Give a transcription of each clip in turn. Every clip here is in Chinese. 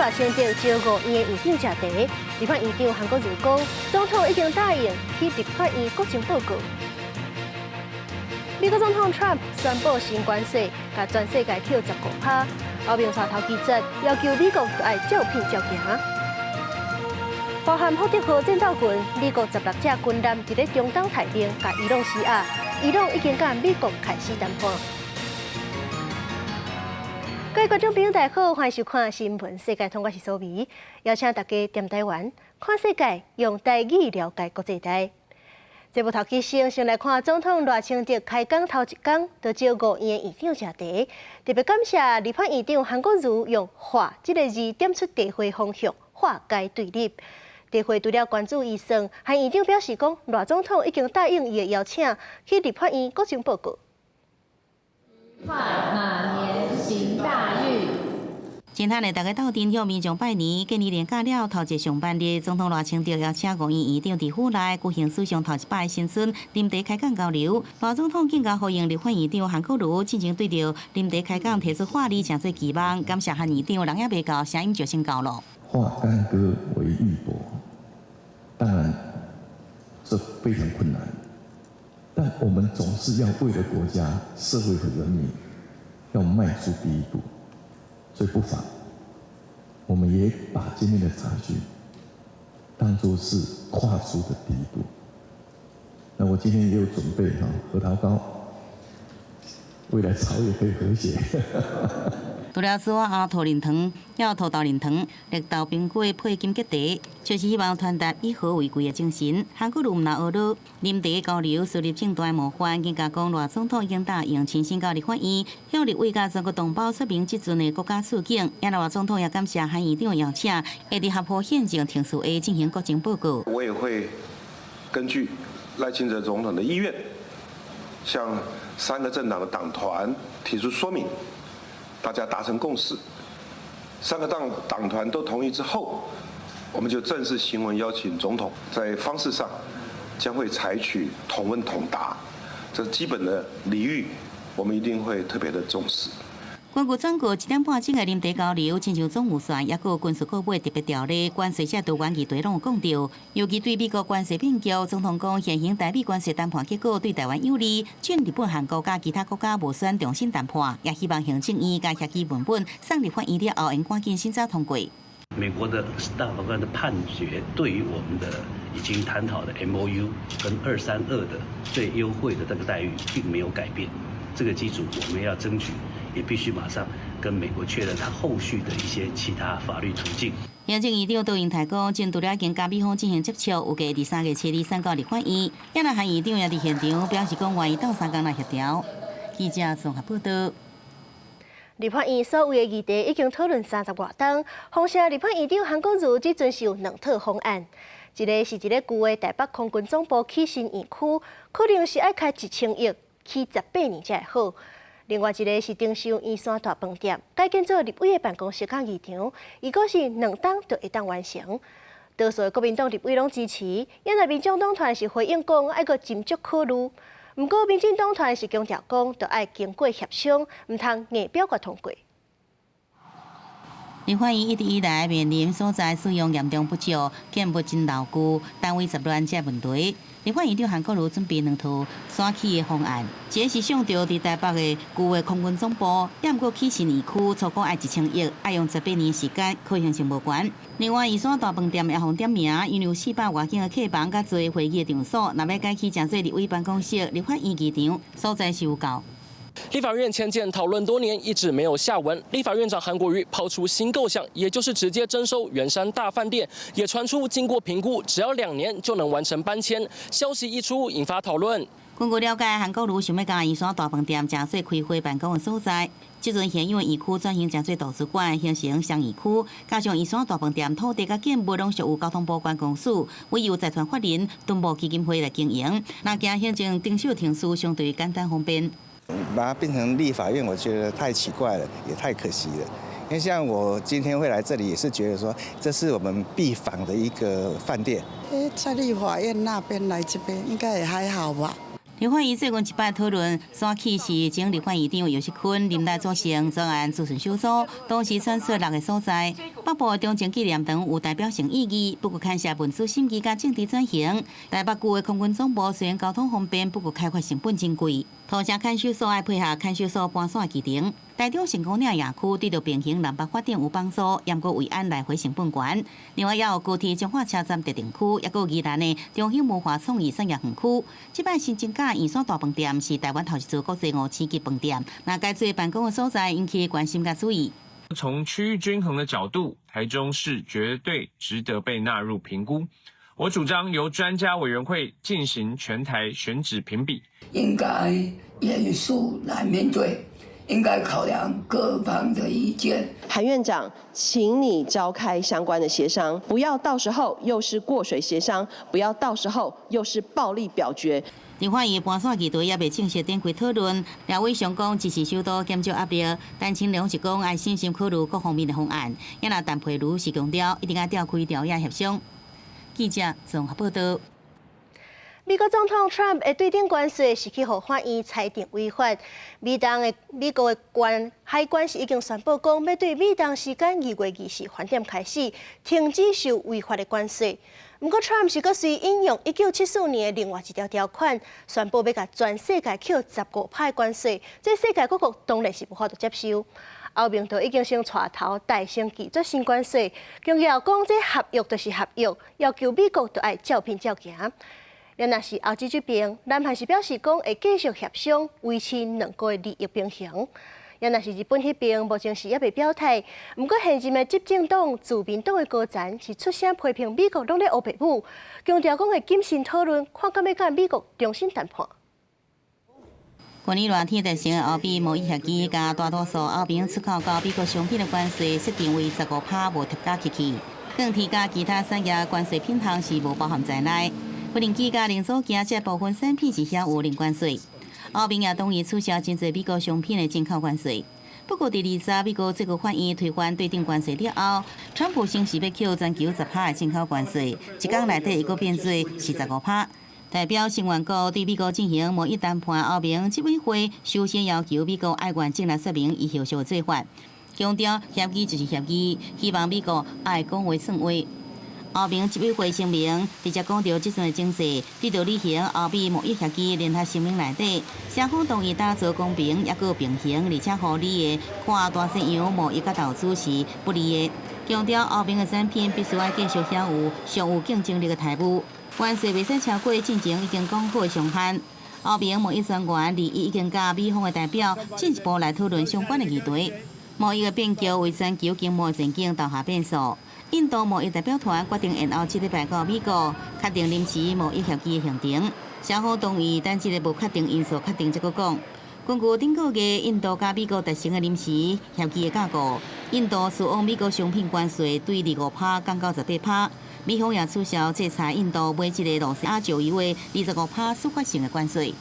大清点招5院的院长食茶，立法院长韩国瑜讲，总统已经答应去立法院国情报告。美国总统 Trump 宣布新关税，甲全世界扣15%。欧盟带头记者要求美国要照片照行。包含福特号战斗群，美国16架军舰伫咧中东太平，甲伊朗施压，伊朗已经甲美国开始谈判。各位观众朋友，大家好，欢迎收看《新闻世界通》，我是苏眉，邀请大家踮台湾看世界，用台语了解国际台。节目头起先来看总统赖清德开讲头一讲，就招5院院长食茶，特别感谢立法院长韩国瑜用“化”这个字点出茶会方向，化解对立。茶会除了关注预算，韩院长表示讲，赖总统已经答应伊的邀请，去立法院国情报告。快马年行大运。前天的大家斗阵向民众拜年，今年年假了头一上班日，总统赖清德邀请5院院长伫府内举行史上头一摆的新春啉茶开讲交流。赖总统更加呼应立法院长韩国瑜进前对着啉茶开讲提出话语，诚侪期望，感谢韩院长人也未到，声音就先到了。化干戈为玉帛，当然这非常困难，但我们总是要为了国家、社会和人民，要迈出第一步。所以不妨，我们也把今天的茶叙当作是跨出的第一步。那我今天也有准备核桃糕，未来朝野可以和谐。除了此外，桃仁糖、还土豆仁糖、绿豆冰果配金桔茶，就是希望传达以和为贵的精神。韩国瑜唔拿学了，啉茶交流，树立正大模范。更加讲赖总统已经答应亲身到立法院，向立委甲全国同胞说明即阵的国家处境。也赖总统也感谢韩院长的邀请，会伫合乎宪政程序下进行国情报告。我也会根据赖清德总统的意愿，向3个政党的党团提出说明。大家达成共识，3个党团都同意之后，我们就正式行文邀请总统，在方式上将会采取同问同答，这基本的礼遇，我们一定会特别的重视。关于全国1点半钟的啉茶交流，亲像总预算，也有军事购买特别条例，关税者多元议题拢有讲到。尤其对美国关税变局，总统讲现行台美关税谈判结果对台湾有利，劝日本、韩国甲其他国家无需重新谈判，也希望行政院甲协议文本送立法院了后，能赶紧尽早通过。美国的大法官的判决对于我们的已经谈好的 MOU 跟232的最优惠的这个待遇并没有改变，这个基础我们要争取。也必须马上跟美国确认他后续的一些其他法律途径。行政院长杜英台讲，针对了跟加美方进行接触，有计伫3月7日送到立法院。也那韩院长也伫现场表示讲，愿意斗3天来协调。记者综合报道。立法院所有的议题已经讨论30多天，红社立法院长韩国瑜即阵是有2套方案，一个是一个旧的台北空军总部起新园区，可能是要开1000亿，起18年才会好。另外一个是丁修圆山大饭店，改建做立委的办公室甲议场，如果是2档就会当完成。多数的国民党立委拢支持，因为民众党团是回应讲爱个斟酌考虑。不过民进党团是强调讲，要爱经过协商，唔通硬表决通过。立法院一直以来面临所在使用严重不足、建物真牢固、单位杂乱这问题。立法院长韩国瑜准备2套选起的方案，一个是上调伫台北的旧的空军总部，也毋过起新园区，初估爱1000亿，爱用18年时间，可行性无悬。另外，圆山大饭店也互点名，因为有400外间的客房，甲侪会议的场所，若要改起诚侪立委办公室、立法院议场，所在是有够。立法院迁建讨论多年，一直没有下文。立法院长韩国瑜抛出新构想，也就是直接征收圆山大饭店，也传出经过评估，只要2年就能完成搬迁。消息一出，引发讨论。根据了解，韩国瑜想要甲圆山大饭店诚侪开会办公的所在。即阵现有的园区转型诚侪图书馆，形成商业区，加上圆山大饭店土地甲建物拢属有交通部管公署，委由财团法人敦睦基金会来经营。那行行政定手停书相对简单方便。把它变成立法院，我觉得太奇怪了，也太可惜了。因为像我今天会来这里，也是觉得说，这是我们必访的一个饭店。在立法院那边来这边，应该也还好吧。立法院最近一摆讨论选举是前立法院长尤锡坤林代组成专案咨询小组，当时选出6个所在。北部中正纪念堂有代表性意义，不过牵涉民主审议甲政治转型。台北区的空军总部虽然交通方便，不过开发成本真贵。土城看守所爱配合看守所搬线机场。台中成功岭野区对着平行南北发展有帮助，也过为安来回成本悬。另外，也有高铁彰化车站特定区，也有宜兰的中兴文化创意产业园区。这摆新增加圆山大饭店是台湾头一座国际5星级饭店，那该做办公的所在引起关心甲注意。从区域均衡的角度，台中市绝对值得被纳入评估。我主张由专家委员会进行全台选址评比，应该严肃来面对，应该考量各方的意见。韩院长，请你召开相关的协商，不要到时候又是过水协商，不要到时候又是暴力表决。立法院搬线议题也未正式展开讨论，两位上讲支持首都减少压力，但清凉是讲爱细心考虑各方面的方案。也那陈佩如是强调，一定要召开调解协商。记者综合报道。美国总统 Trump 的对顶关税是去互法院裁定违法。美国的海关是已经宣布讲，要对美东时间2月24饭店开始停止收违法的关税。不过 Trump 是搁随引用1974年的另外一条条款，宣布要甲全世界扣15%的关税，这世界各国当然是无法度接受。欧盟都已经先带头大声拒绝新关税，强调讲这合约就是合约，要求美国都爱照拼照行。然若是欧洲这边，南韩是表示讲会继续协商，维持2国的利益平衡。然若是日本迄边，目前是也未表态。不过现任的执政党自民党的高层是出声批评美国拢咧乌白母，强调讲会谨慎讨论，看敢要甲美国重新谈判。今年热天达成的欧美贸易协议，甲大多数欧盟出口到美国商品的关税设定为15%，无贴加去，更提加其他产业关税品项是无包含在内。不能机甲零组件这部分产品是享有零关税。欧盟也同意取消真侪美国商品的进口关税。不过，第23美国最高法院推翻对顶关税了后，川普先是要扣全球10%的进口关税，一天内底一个变做是15%。代表成员国对美国进行贸易谈判，欧盟执委会首先要求美国爱官进来说明伊后续的做法，强调协议就是协议，希望美国爱讲话算话。欧盟执委会声明直接讲到，即阵的经济对着履行欧美贸易协议联合声明内底，双方同意打造公平也个平衡而且合理的跨大西洋贸易甲投资是不利的。强调欧盟的产品必须要继续享有上有竞争力的态度，关税袂使超过进前已经讲好的上限。欧盟贸易专员李已经甲美方的代表进一步来讨论相关的议题。贸易的变局为全球经贸前景投下变数。印度贸易代表团决定延后7礼拜到美国，确定临时贸易协议的行程。双方同意，但这个无确定因素确定才阁讲。根据顶个月印度甲美国达成的临时协议的架构，印度输往美国商品关税对25%降到18%，美方也取消制裁印度买这个路线就以为25%触发性的关税。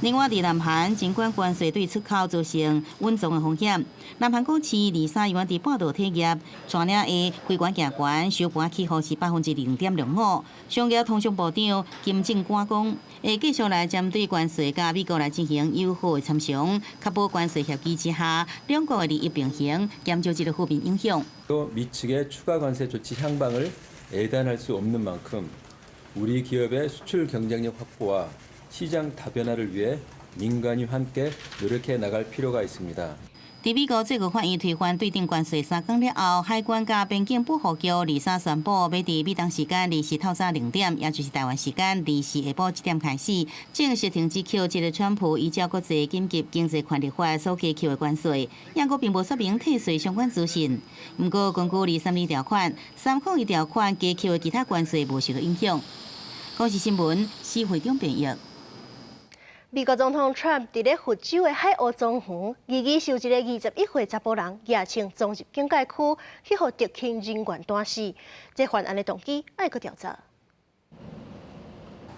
另外，伫南韩，尽管关税对出口造成稳重的风险，南韩股市23元伫半导体业、全领域规关行悬，收盘起伏是0.05%。商业通商部长金正官讲，会继续来针对关税甲美国来进行友好的参详，确保关税协议之下两国的利益平衡，减少这个负面影响。미 측의 추가 관세 조치 향방을 예단할 수 없는 만큼 우리 기업의 수출 경쟁력 확보와 시장 다변화를 위해 민간이 함께 노력해 나갈 필요가 있습니다. 伫美国最高法院推翻对顶关税3天了后，海关甲边境保护局23宣布，要伫美东时间24透早0点，也就是台湾时间24下晡1点开始，正式停止扣这个川普依照国际紧急经济权利法所加扣的关税。英国并无说明退税相关资讯。不过，根据232条款、301条款加扣的其他关税无受到影响。公视新闻，施会长编译。美国总统 Trump 伫咧佛州的海鸥庄园，受一个21岁查甫人夜青撞入警戒区，去互特勤人员弹死。这犯案的动机爱搁调查。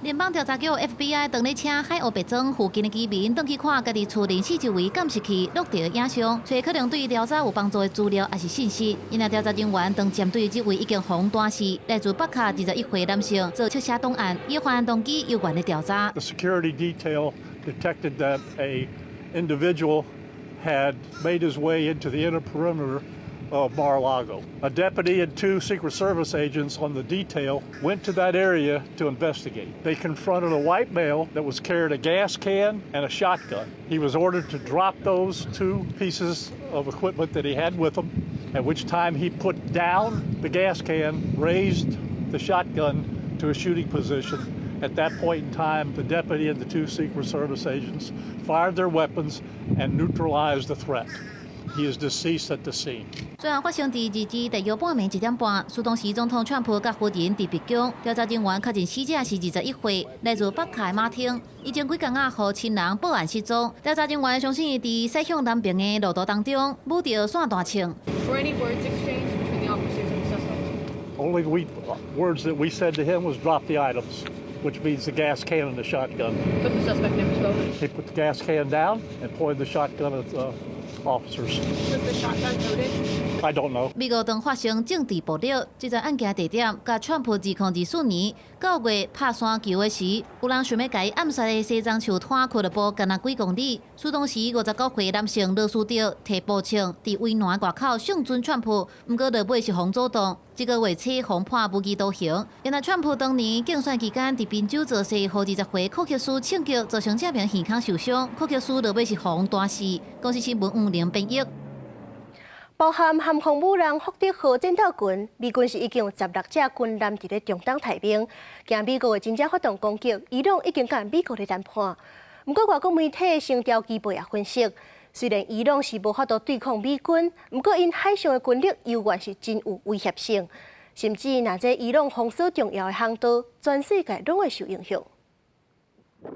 联邦调查局 FBI 当日请海鸥白庄附近的居民登去看家己厝邻四周围监视器录到的影像，找可能对调查有帮助的资料还是信息。因为调查人员当针对这位已经防断死来自北卡21岁男性做枪杀档案，以犯案动机有关的调查。The security detail detected that a individual had made his way into the inner perimeter of Mar-a-Lago. A deputy and 2 Secret Service agents on the detail went to that area to investigate. They confronted a white male that was carrying a gas can and a shotgun. He was ordered to drop those 2 pieces of equipment that he had with him, at which time he put down the gas can, raised the shotgun to a shooting position. At that point in time, the deputy and the 2 Secret Service agents fired their weapons and neutralized the threat. He is deceased at the scene. 最后发生在日期大约半暝1点半，苏当时总统川普甲夫人伫白宫。调查人员确认死者是21岁，来自北卡的马汀。以前几天啊，和亲人报案失踪。调查人员相信伊伫驶向南边的路途当中，舞着线大枪。Were any words exchanged between the officers and the suspect? Only words that we said to him was drop the items, which means the gas can and the shotgun. But the suspect never spoke. He put the gas can down and pointed the shotgun at the officers. Was the shotgun loaded? I don't know. 美国当发生政治爆料，这桩案件地点甲川普2024年9月拍山桥的时，有人想要甲伊暗杀的西藏树摊俱乐部，干那几公里。苏当时59岁男性罗斯德提步枪伫威南外口上准川普，不过落尾是防阻挡。这个月初防判无期徒刑。原来川普当年竞选期间伫宾州造势，和20岁科克斯枪击，造成这名健康受伤。科克斯落尾是防断死。公司新闻5年编译。包含航空母舰福特号战斗群，美军是已经有16架军舰伫咧中东太平，惊美国会真正发动攻击，伊朗已经甲美国咧谈判。不过外国媒体声调机报也分析，虽然伊朗是无法度对抗美军，不过因海上的军力犹原是真有威胁性，甚至若这伊朗封锁重要的航道，全世界拢会受影响。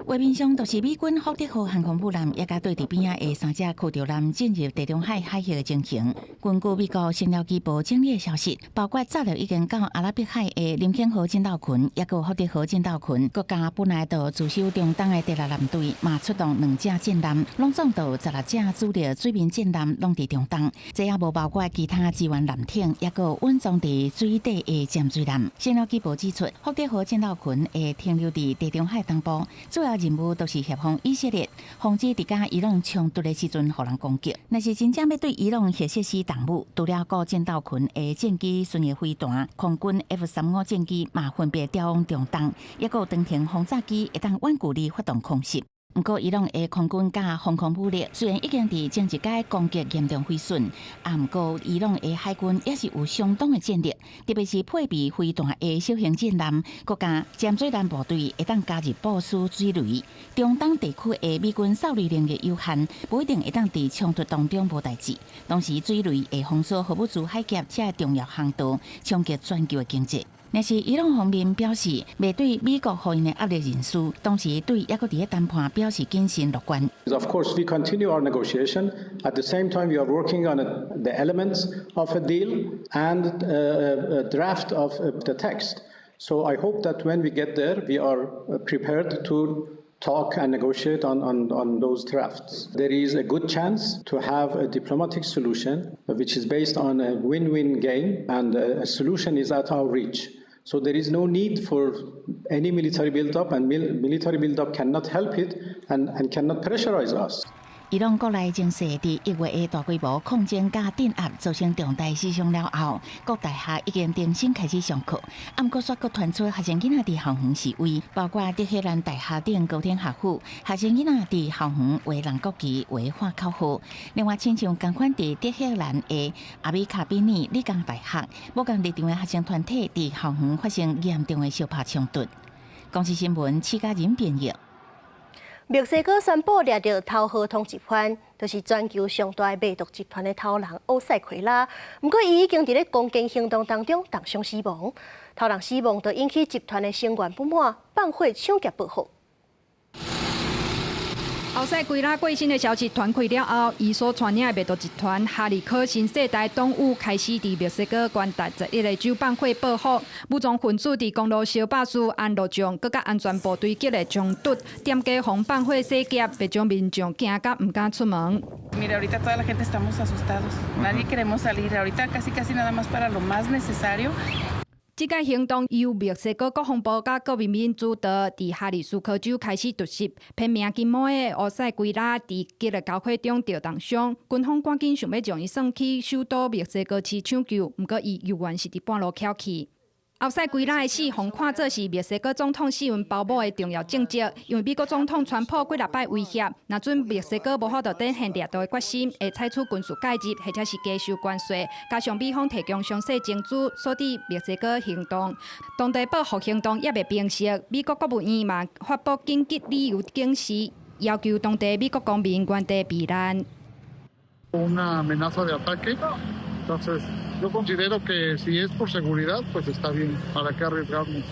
画面上就是美军福特号航空母舰也甲对伫边仔的3只驱逐舰进入地中海海域的情形。根据美国声料机报整理的消息，包括早了已经到阿拉伯海的林肯号战斗群，也有福特号战斗群，国家本来就驻守中东的第6舰队，嘛出动2只舰舰，拢总到16只主力水面舰舰拢伫中东。这也无包括其他支援舰艇，也有稳装伫水底的潜水舰。声料机报指出，福特号战斗群会停留伫地中海东部。主要任务都是协防以色列，防止伫甲伊朗冲突的时阵互人攻击。若是真正要对伊朗核设施动武，除了各战斗群的战机、巡夜飞弹、空军 F-35战机嘛分别调往中东，也有长程轰炸机会当远距离发动空袭。不过，伊朗的空军甲防空武力虽然已经伫前一届攻击严重毁损，不过伊朗的海军也是有相当的战力，特别是配备飞弹的小型舰舰，国家潜水舰部队会当加入部署水雷。中东地区的美军扫雷能力有限，不一定会当伫冲突当中无代志。同时，水雷会封锁荷鲁兹海峡这重要航道，冲击全球的经济。但是伊朗方面表示，未对美国予因的压力认输，同时对抑搁伫咧谈判表示谨慎乐观。Of course, we continue our negotiation. At the same time, we are working on the elements of a deal and a draft of the text. So I hope that when we get there, we are prepared to talk and negotiate on those drafts. There is a good chance to have a diplomatic solution which is based on a win-win game, and a solution is at our reach. So there is no need for any military build-up, and military build-up cannot help it and cannot pressurize us. 伊朗国内情势伫1月的大规模抗争加镇压造成重大死伤了后，各大学已经重新开始上课。不过，却传出学生囡仔伫校园示威，包括德黑兰大学等高等学府，学生囡仔伫校园为蓝国旗、为画口号。另外，亲像同款伫德黑兰的阿米卡比尼理工大学，某共立场的学生团体伫校园发生严重的相拍冲突。公司新闻4家人编译。墨西哥宣布掠到头号通缉犯，就是全球上大的梅毒集团的头人欧塞奎拉。不过，伊已经伫咧攻坚行动当中当伤死亡。头人死亡，就引起集团的成员不满，放火抢劫报复。后赛规拉过身的消息传开了后，伊所传领的灭毒集团哈里科新世代动物开始伫墨西哥关达11个州办会报复，武装分子伫公路小巴士安路上，佮甲安全部队激烈冲突，点解防办会洗劫，被将民众惊甲唔敢出门。Mira, ahorita toda la gente estamos asustados. Nadie queremos salir. Ahorita casi nada más para lo más necesario. 这个行动由墨西哥国防部甲国民兵主导，伫哈里斯科州开始突袭，偏命金毛的乌塞圭拉伫激烈交火中着重伤，军方赶紧想要将伊送去首都墨西哥市抢救，不过伊犹原是伫半路翘起。后塞圭拉的死，互看作是墨西哥总统死运包裹的重要政绩，因为美国总统川普几礼拜威胁，若准墨西哥无法度展现掠夺的决心，会采取军事介入，或者是加收关税，加上美方提供详细证据，锁定墨西哥行动。当地报复行动也未平息，美国国务院嘛发布紧急理由警示，要求当地美国公民原地避难。Yo considero que si es por seguridad, pues está bien. ¿Para qué arriesgarnos?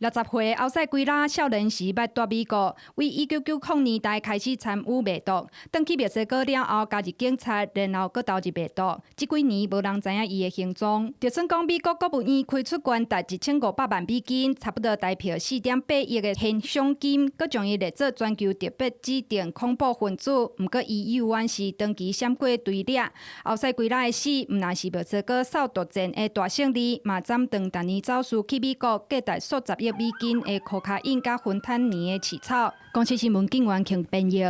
60岁后塞圭拉少年时捌住美国，为1990年代开始参与卖毒，转去墨西哥了后加入警察，然后搁投入卖毒。这几年无人知影伊的行踪。就算讲美国国务院开出悬达1500万美金，差不多代表4.8亿的现赏金，搁将伊列作全球特别指定恐怖分子。不过伊犹原是长期闪过队列。后塞圭拉的死，毋但是墨西哥扫毒战的大胜利，嘛斩断当年走私去美国价值数十亿美金的可卡因甲芬坦尼的起草。公司新闻警员请编译。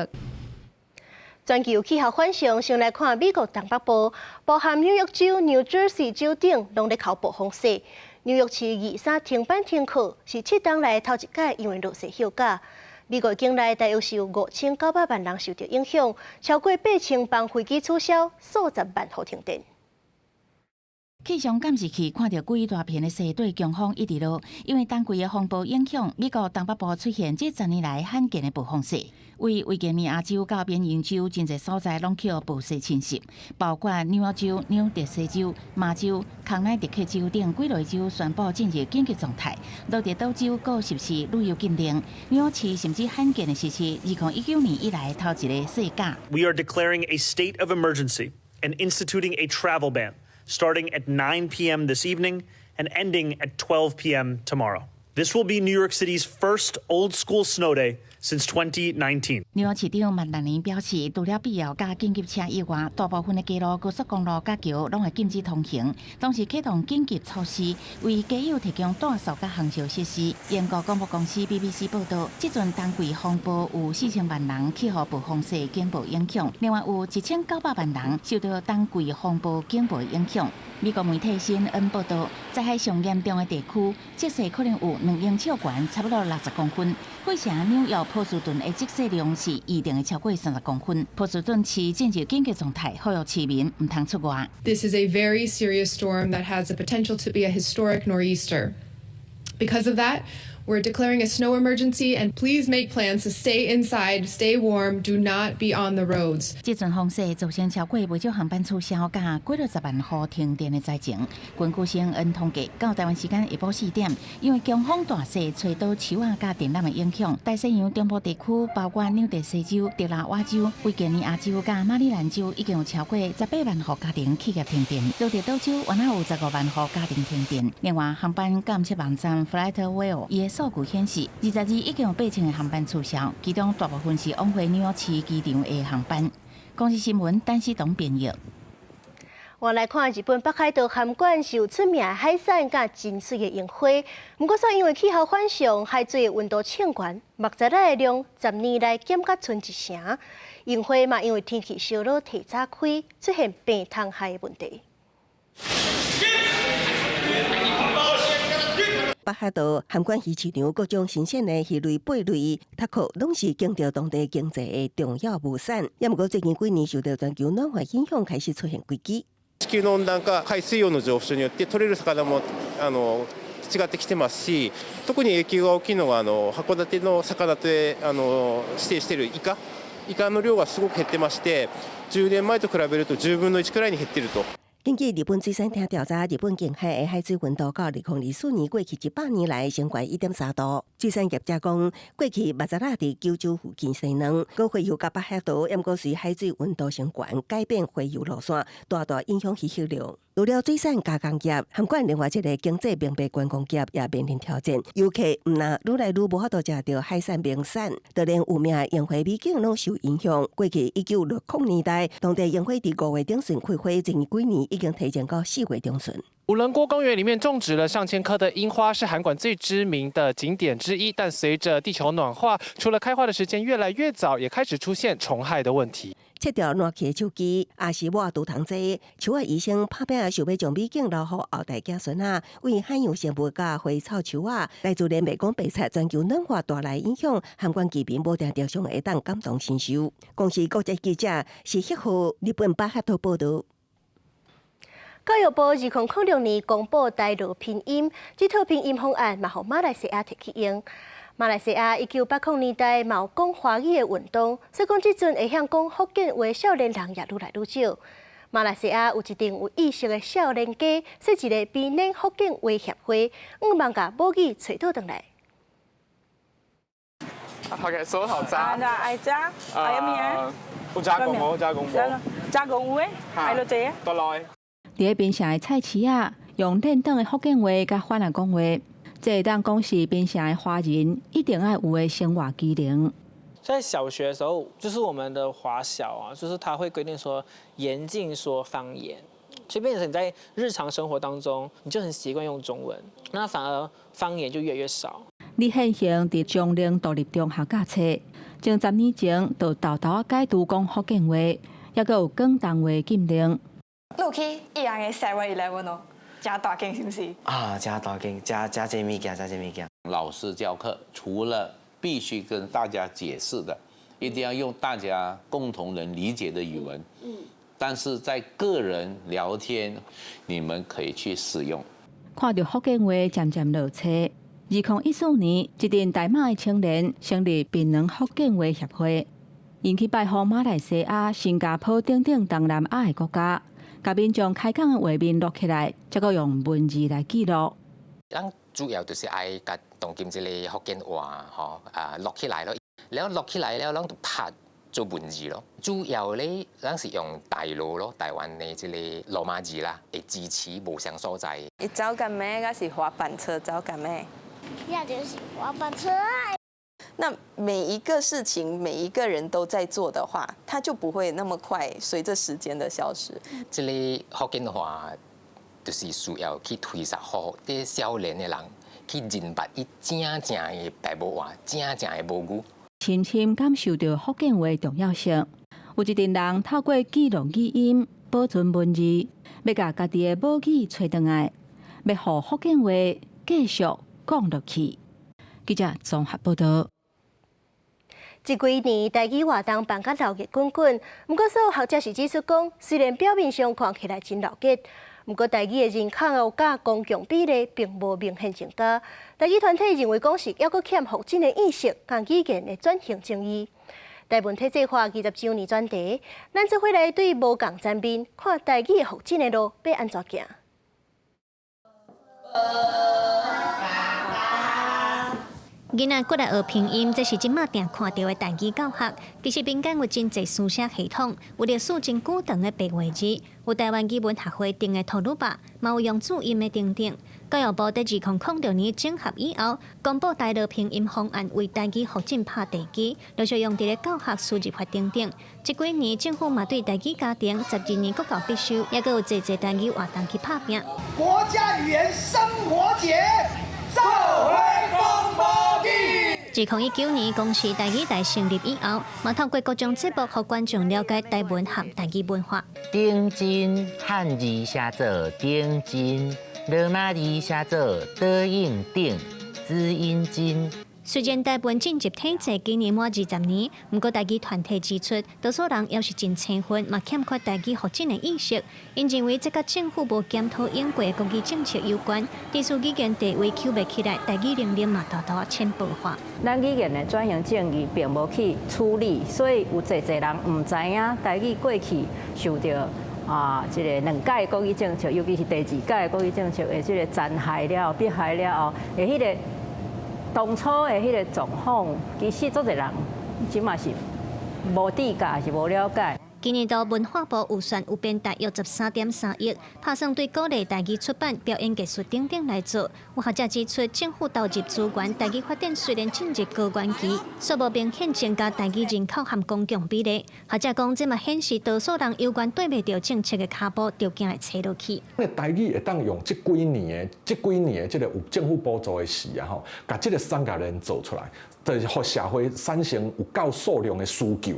全球气候反常，先来看美国东北部，包含纽约州、New Jersey 州等，拢在靠暴风雪。纽约市23停班停课，是7冬来头一届因为落雪休假。美国境内大约是有5900万人受到影响，超过8000班飞机取消，数十万户停电。气象监视器看到规大片的雪对强风一直落，因为冬季的风暴影响，美国东北部出现这10年来罕见的暴风雪。为维吉尼亚州到缅因州，真侪所在拢去暴雪侵袭，包括纽约州、纽德西州、马州、康乃狄克州等几类州宣布进入紧急状态。罗德岛州搁实施旅游禁令，纽约市甚至罕见的实施2019年以来头一个雪假。We are declaring a state of emergency and instituting a travel ban, starting at 9 p.m. this evening and ending at 12 p.m. tomorrow. This will be New York City's first old-school snow day since 2019. 纽约市长曼达尼表示，除了必要加紧急车以外，大部分的街路、高速公路、甲桥拢会禁止通行，同时启动紧急措施，为街友提供住宿甲航校设施。英国广播公司 BBC 报道，这阵冬季风暴有4000万人气候暴风雪警报影响，另外有1900万人受到冬季风暴警报影响。美国媒体 CNN 报道，在海上严重的地区，积雪可能有2英尺悬，差不多60公分。费城、纽约、波士顿的积雪量是预定的超过30公分。波士顿市进入紧急状态，呼吁市民唔通出外。This is a very serious storm that has the potential to be a historic nor'easter. Because of that, we're declaring a snow emergency, and please make plans to stay inside, stay warm, do not be on the roads. 这阵风雪造成超过不少航班取消，加几60万户停电的灾情。根据CNN统计，到台湾时间下晡4点，因为强风大雪吹倒树啊加电缆的影响，大西洋中部地区，包括纽德西州、德拉瓦州、维吉尼亚州加马里兰州，已经有超过18万户家庭企业停电。罗德岛州原来有15万户家庭停电。另外，航班监测网站 FlightAware 伊的数据显示，22已经有8000个航班取消，其中大部分是往回纽约市机场的航班。公司新闻单思彤编译。我来看日本北海道函馆是有出名的海产甲真水的樱花，不过因为气候反常，海水的温度升悬，木材的量10年来减甲剩1成。樱花嘛因为天气烧热提早开，出现病虫害的问题。北海道函馆鱼市场各种新鲜的鱼类、贝类、塔壳，拢是经着当地经济的重要物产。也毋过最近几年受到全球暖化影响，开始出现危机。地球の温暖化、海水温の上昇によって取れる魚も違ってきてますし、特に影響が大きいのが函館の魚と指定しているイカの量がすごく減ってまして、10年前と比べると10分の1くらいに減っていると。根据日本水产厅调查，日本近海的海水温度到2024年过去100年来升悬1.3度。水产业者讲，过去马扎拉伫九州附近生卵，个洄游甲北海道，毋过随海水温度升悬，改变洄游路线，大大影响渔获量。除了水产加工业，涵盖另外一个经济命脉观光业也面临挑战。游客毋但愈来愈无法度食到海产名产，就连有名烟花美景拢受影响。过去1960年代，当地烟花伫5月中旬开花，前几年已经提前到4月中旬。五棱郭公园里面种植了上千棵的樱花，是函馆最知名的景点之一。但随着地球暖化，除了开花的时间越来越早，也开始出现虫害的问题。切掉烂去的手机，也是我拄通做。树仔医生拍拼想要将美景留予后代子孙仔，为海洋生物甲花草树仔来自联袂讲白菜全球暖化带来影响，函馆居民无定常常会当感同身受。公司国际记者是协和日本巴哈托报道。教育部2006年公布大陆拼音，这套拼音方案嘛，互马来西亚摕去用。马来西亚1980年代嘛有讲华语的运动，所以讲即阵会晓讲福建话少年人也愈来愈少。马来西亚有一定有意识的少年家，设一个避免福建话协会，望甲母语找倒转来。OK， 手好扎。爱扎，爱咩啊？有加工冇？加工冇？加工有诶，爱落济啊。多来。伫边城的菜市啊，用练等的福建话甲闽南讲话。这会当讲是边城的华人一定要有的生活技能。在小学的时候，就是我们的华小啊，就是他会规定说严禁说方言，所以变成你在日常生活当中，你就很习惯用中文，那反而方言就越来越少。李宪雄伫中陵独立中学教册，前10年前就豆豆解读讲福建话，也阁有广东话禁令。落去一样的 7-11哦。加大件是不是？啊，加大件，加这物件，加这物件。老师教课除了必须跟大家解释的，一定要用大家共同能理解的语文。但是在个人聊天，你们可以去使用。看到福建话渐渐落车，2014年，一群台马的青年成立槟榔福建话协会，因去拜访马来西亚、新加坡等等东南亚的国家。甲民众开讲的画面录起来，再个用文字来记录。咱主要就是爱甲当今这个福建话录起来咯，然后录起来了，咱就拍做文字咯。主要咧，咱是用大陆咯，台湾的这个罗马字啦，会支持无相所在。你走紧咩？嗰是滑板车走紧咩？那就是滑板车。那每一个事情，每一个人都在做的话，它就不会那么快随着时间的消失。这个福建话就是需要去推广好，啲少年的人去认白伊正的白母话，正的母语。深深感受到福建话的重要性。有一群人透过记录语音，保存文字，要甲家己的母语找回来，要互福建话继续讲落去。记者综合报道。这几年，台语活动办甲闹热滚滚，不过所有学者是指出讲，虽然表面上看起来真闹热，不过台语的人口甲公共比例并无明显增加。台语团体认为讲是还阁欠福建的意识，甲语言的转型正义。台文体制化20周年专题，咱做伙来对无共层面看台语的福建的路要安怎行。囡仔过来学拼音，这是即马定看到的台语教学。其实民间有真侪书写系统，有历史真久长的白话字，有台湾语文学会定的图鲁巴，嘛有用注音的等等。教育部在2006年整合以后，公布大陆拼音方案，为台语福建拍地基，陆续用伫咧教学、输入法等等。这几年政府嘛对台语家庭12年国教必修，也阁有侪台语活动去拍拼。国家语言生活节。做伙广播剧。自2019年公视台语台成立以后，嘛透过各种节目，互观众了解台文和台语文化。顶真汉字写作顶真，罗马字写作德应顶，字音真。虽然台湾进入体制今年满20年，不过台语团体指出，多数人要是真青分，嘛欠缺台语发展的意识。因认为这甲政府无检讨用过的国语政策有关，低数语言地位抢不起来，台语能力嘛大大浅薄化。咱语言的转型正义并无去处理，所以有侪人唔知影台语过去受到这个2届国语政策，尤其是第2届国语政策的这个残害了、迫害了后，的迄个当初的迄个状况，其实做侪人即嘛是无知觉，是无了解。今年度文化部预算有编大约13.3亿，打算对鼓励台语出版、表演艺术等等来做。有学者指出，政府投入资源，台语发展虽然进入高原期，却无明显增加台语人口和公共比例。学者讲，这嘛显示多数人有关对袂到政策的脚步，条件会找落去。台语会当用这几年的这个有政府补助的时啊吼，把这个产业链做出来，就是让社会产生有够数量的需求。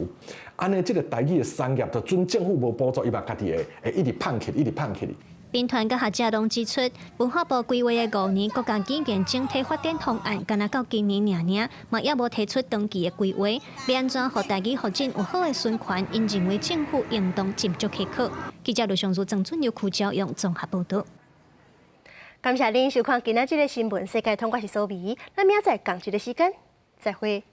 安尼，这个台语的产业，就准政府无补助，伊嘛家己会一直胖起，一直胖起。兵团甲学者拢指出，文化部规划的5年国家语言整体发展方案，敢若到今年尔，嘛也无提出长期的规划，要安怎让台语发展有好的循环？因认为政府应当尽足稽考。记者刘尚如、郑准由区教用综合报道。感谢您收看今仔日的新闻，世界通，我是苏眉，咱明仔载同一个时间再会。